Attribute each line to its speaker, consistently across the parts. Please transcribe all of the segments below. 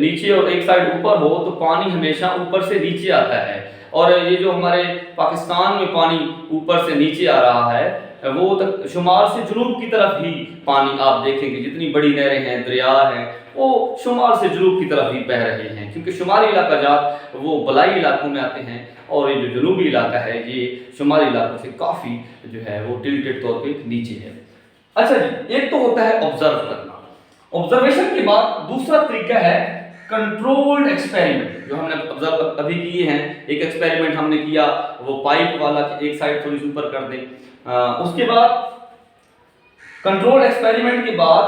Speaker 1: نیچے اور ایک سائڈ اوپر ہو تو پانی ہمیشہ اوپر سے نیچے آتا ہے، اور یہ جو ہمارے پاکستان میں پانی اوپر سے نیچے آ رہا ہے وہ شمال سے جنوب کی طرف ہی پانی آپ دیکھیں گے، جتنی بڑی نہریں ہیں، دریا ہیں، وہ شمال سے جنوب کی طرف ہی بہہ رہے ہیں، کیونکہ شمالی علاقہ جات وہ بلائی علاقوں میں آتے ہیں، اور یہ جو جنوبی علاقہ ہے یہ شمالی علاقوں سے کافی جو ہے وہ ٹلٹڈ طور پہ نیچے ہے۔ اچھا جی، ایک تو ہوتا ہے آبزرو کرنا، آبزرویشن کے بعد دوسرا طریقہ ہے کنٹرولڈ ایکسپیریمنٹ، جو ہم نے ابھی کیے ہیں۔ ایک ایکسپیریمنٹ ہم نے کیا وہ پائپ والا، کہ ایک سائڈ تھوڑی سی اوپر کر دیں۔ اس کے بعد کنٹرول ایکسپیریمنٹ کے بعد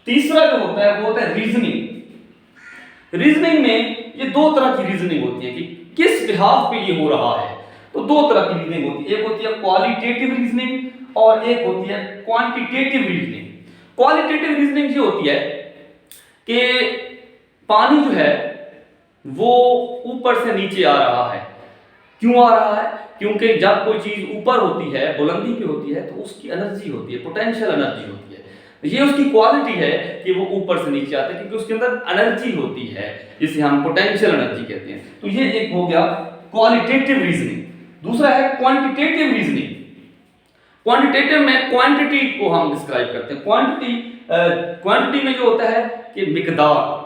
Speaker 1: تیسرا جو ہوتا ہے وہ ہوتا ہے ریزننگ۔ ریزننگ میں یہ دو طرح کی ریزننگ ہوتی ہے کہ کس بہاف پہ یہ ہو رہا ہے، تو دو طرح کی ریزننگ ہوتی ہے، ایک ہوتی ہے کوالیٹیٹیو ریزننگ اور ایک ہوتی ہے کوانٹیٹیو ریزننگ۔ کوالیٹیٹیو ریزننگ یہ ہوتی ہے کہ پانی جو ہے وہ اوپر سے نیچے آ رہا ہے، کیوں آ رہا ہے؟ کیونکہ جب کوئی چیز اوپر ہوتی ہے، بلندی پہ ہوتی ہے، تو اس کی انرجی ہوتی ہے، پوٹینشیل انرجی ہوتی ہے، یہ اس کی کوالٹی ہے کہ وہ اوپر سے نیچے آتا ہے، کیونکہ اس کے اندر انرجی ہوتی ہے جسے ہم پوٹینشیل انرجی کہتے ہیں۔ تو یہ ایک ہو گیا کوالیٹیٹیو ریزننگ۔ دوسرا ہے کوانٹیٹیو ریزننگ۔ کوانٹیٹیو میں کوانٹٹی کو ہم ڈسکرائب کرتے ہیں۔ کوانٹٹی میں جو ہوتا ہے کہ مقدار،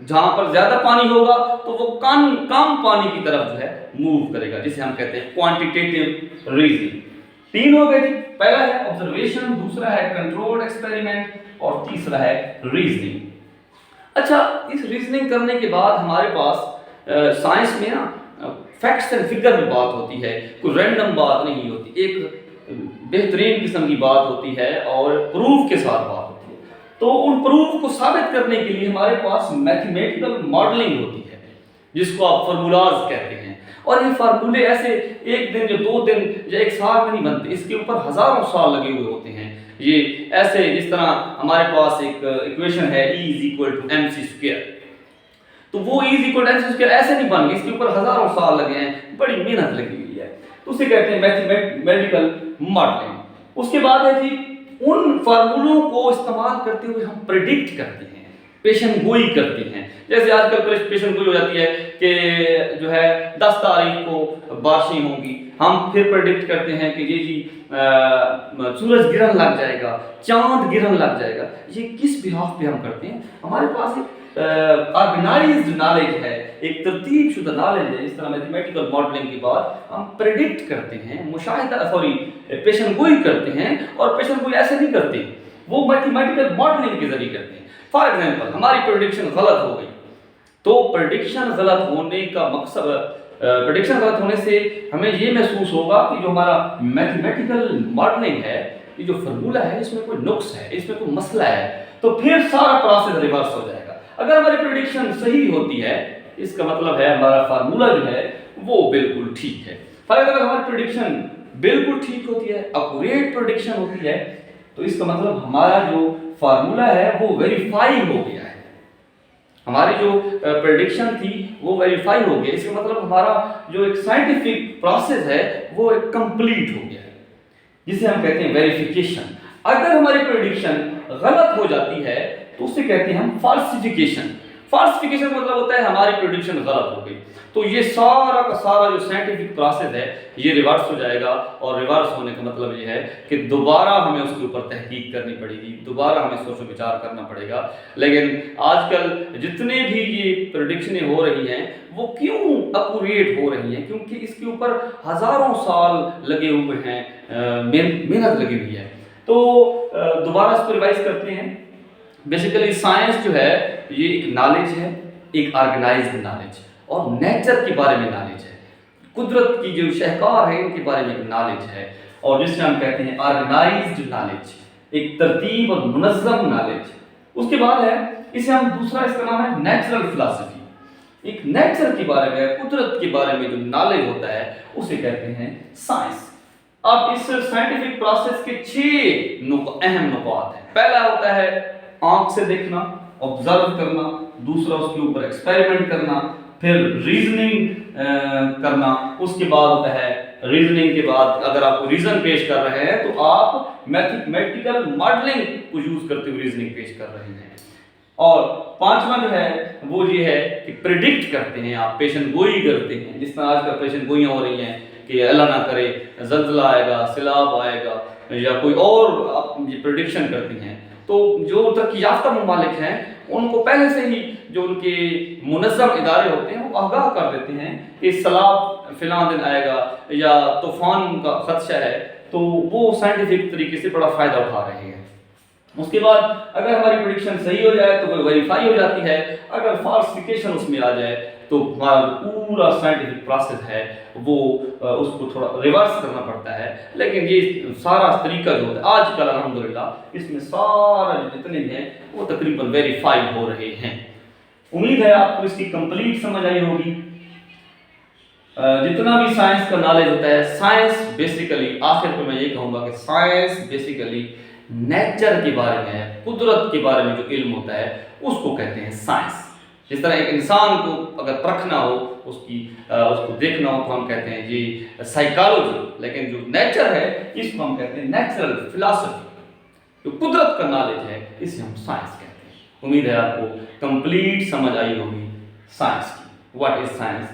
Speaker 1: جہاں پر زیادہ پانی ہوگا تو وہ کم پانی کی طرف جو ہے موو کرے گا، جسے ہم کہتے ہیں کوانٹیٹیو ریزننگ۔ تین ہو گئے جی، پہلا ہے آبزرویشن، دوسرا ہے کنٹرولڈ ایکسپیریمنٹ، اور تیسرا ہے ریزننگ۔ اچھا، اس ریزننگ کرنے کے بعد ہمارے پاس سائنس میں نا فیکٹس اینڈ فگر میں بات ہوتی ہے، کوئی رینڈم بات نہیں ہوتی، ایک بہترین قسم کی بات ہوتی ہے اور پروف کے ساتھ بات ہوتی ہے۔ تو ان پروف کو ثابت کرنے کے لیے ہمارے پاس میتھمیٹیکل ماڈلنگ ہوتی ہے، جس کو آپ فارمولاز کہتے ہیں، اور یہ فارمولے ایسے ایک دن یا دو دن یا ایک سال میں نہیں بنتے، اس کے اوپر ہزاروں سال لگے ہوئے ہوتے ہیں۔ یہ ایسے جس طرح ہمارے پاس ایک ایکویشن ہے E=mc²، تو وہ E=mc² ایسے نہیں بن گئی، اس کے اوپر ہزاروں سال لگے ہیں، بڑی محنت لگی ہوئی ہے، تو اسے کہتے ہیں میتھمیٹیکل ماڈلنگ۔ اس کے بعد ہے جی، ان فارمولوں کو استعمال کرتے ہوئے ہم پریڈکٹ کرتے ہیں، پیشن گوئی کرتے ہیں۔ جیسے آج کل پیشن گوئی ہو جاتی ہے کہ جو ہے 10 تاریخ کو بارشیں ہوں گی، ہم پھر پریڈکٹ کرتے ہیں کہ یہ جی سورج گرہن لگ جائے گا، چاند گرہن لگ جائے گا۔ یہ کس بہاف پہ ہم کرتے ہیں؟ ہمارے پاس ایک آرگنائزڈ نالج ہے، ایک ترتیب شدہ نالج ہے۔ اس طرح میتھمیٹیکل ماڈلنگ کے بعد ہم پریڈکٹ کرتے ہیں، پیشن گوئی کرتے ہیں، اور پیشن گوئی ایسے نہیں کرتے، وہ میتھمیٹیکل ماڈلنگ کے ذریعے کرتے ہیں۔ فار ایگزامپل، ہماری پریڈکشن غلط ہو گئی، تو پریڈکشن غلط ہونے کا مقصد، پریڈکشن غلط ہونے سے ہمیں یہ محسوس ہوگا کہ جو ہمارا میتھمیٹیکل ماڈلنگ ہے، یہ جو فارمولہ ہے، اس میں کوئی نقص ہے، اس میں کوئی مسئلہ ہے، تو پھر سارا پروسیس ریورس ہو جائے گا۔ اگر ہماری پریڈکشن صحیح ہوتی ہے، اس کا مطلب ہے ہمارا فارمولہ جو ہے وہ بالکل ٹھیک ہے۔ اگر ہماری پریڈکشن بالکل ٹھیک ہوتی ہے، ایکوریٹ پریڈکشن ہوتی ہے، تو اس کا مطلب ہمارا جو فارمولہ ہے وہ ویریفائی ہو گیا ہے، ہماری جو پریڈکشن تھی وہ ویریفائی ہو گیا۔ اس کا مطلب ہمارا جو ایک سائنٹیفک پروسیس ہے وہ ایک کمپلیٹ ہو گیا ہے، جسے ہم کہتے ہیں ویریفیکیشن۔ اگر ہماری پریڈکشن غلط ہو جاتی ہے تو اسے کہتے ہیں ہم فالسیفیکیشن۔ فالسیفیکیشن کا مطلب ہوتا ہے ہماری پریڈکشن غلط ہو گئی، تو یہ سارا کا سارا جو سائنٹیفک پروسیس ہے یہ ریورس ہو جائے گا، اور ریورس ہونے کا مطلب یہ ہے کہ دوبارہ ہمیں اس کے اوپر تحقیق کرنی پڑے گی، دوبارہ ہمیں سوچ و بچار کرنا پڑے گا۔ لیکن آج کل جتنے بھی یہ پریڈکشنیں ہو رہی ہیں وہ کیوں ایکوریٹ ہو رہی ہیں؟ کیونکہ اس کے اوپر ہزاروں سال لگے ہوئے ہیں، محنت لگی ہوئی ہے۔ تو دوبارہ اس کو ریوائز کرتے ہیں۔ بیسیکلی سائنس جو ہے یہ ایک نالج ہے، ایک آرگنائزڈ نالج، اور نیچر کے بارے میں نالج ہے، قدرت کی جو شاہکار ہے ان کے بارے میں نالج ہے، اور جس سے ہم کہتے ہیں آرگنائزڈ نالج، ایک ترتیب اور منظم نالج۔ اس کے بعد ہے، اسے ہم دوسرا اس کا نام ہے نیچرل فلسفی۔ ایک نیچر کے بارے میں، قدرت کے بارے میں جو نالج ہوتا ہے اسے کہتے ہیں سائنس۔ اب اس سائنٹیفک پروسیس کے 6 اہم نکات ہیں۔ پہلا ہوتا ہے آنکھ سے دیکھنا، آبزرو کرنا، دوسرا اس کے اوپر ایکسپیریمنٹ کرنا، پھر ریزننگ کرنا۔ اس کے بعد ہوتا ہے ریزننگ کے بعد اگر آپ کو ریزن پیش کر رہے ہیں تو آپ میتھمیٹیکل ماڈلنگ کو یوز کرتے ہوئے ریزننگ پیش کر رہے ہیں۔ اور پانچواں جو ہے وہ یہ ہے کہ پریڈکٹ کرتے ہیں آپ، پیشن گوئی کرتے ہیں، جس طرح آج کل پیشن گوئیاں ہو رہی ہیں کہ اللہ نہ کرے زلزلہ آئے گا، سیلاب آئے گا، یا کوئی اور آپ یہ پریڈکشن کرتی ہیں۔ تو جو ترقی یافتہ ممالک ہیں ان کو پہلے سے ہی جو ان کے منظم ادارے ہوتے ہیں وہ آگاہ کر دیتے ہیں کہ سیلاب فلاں دن آئے گا یا طوفان کا خدشہ ہے، تو وہ سائنٹیفک طریقے سے بڑا فائدہ اٹھا رہے ہیں۔ اس کے بعد اگر ہماری پریڈکشن صحیح ہو جائے تو وہ ویریفائی ہو جاتی ہے، اگر فالسفیکیشن اس میں آ جائے تو ہمارا پورا سائنٹیفک پروسیس ہے وہ اس کو تھوڑا ریورس کرنا پڑتا ہے۔ لیکن یہ سارا طریقہ جو ہوتا ہے آج کل الحمدللہ اس میں سارا جتنے بھی ہیں وہ تقریباً ویریفائی ہو رہے ہیں۔ امید ہے آپ کو اس کی کمپلیٹ سمجھ آئی ہوگی۔ جتنا بھی سائنس کا نالج ہوتا ہے، سائنس بیسیکلی آخر پہ میں یہ کہوں گا کہ سائنس بیسیکلی نیچر کے بارے میں ہے، قدرت کے بارے میں جو علم ہوتا ہے اس کو کہتے ہیں سائنس۔ جس طرح ایک انسان کو اگر پرکھنا ہو، اس کو دیکھنا ہو تو ہم کہتے ہیں یہ سائیکالوجی، لیکن جو نیچر ہے اس کو ہم کہتے ہیں نیچرل فلاسفی۔ جو قدرت کا نالج ہے اسے ہم سائنس کہتے ہیں۔ امید ہے آپ کو کمپلیٹ سمجھ آئی ہوگی سائنس کی۔ What is science?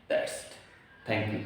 Speaker 1: That's it. Thank you.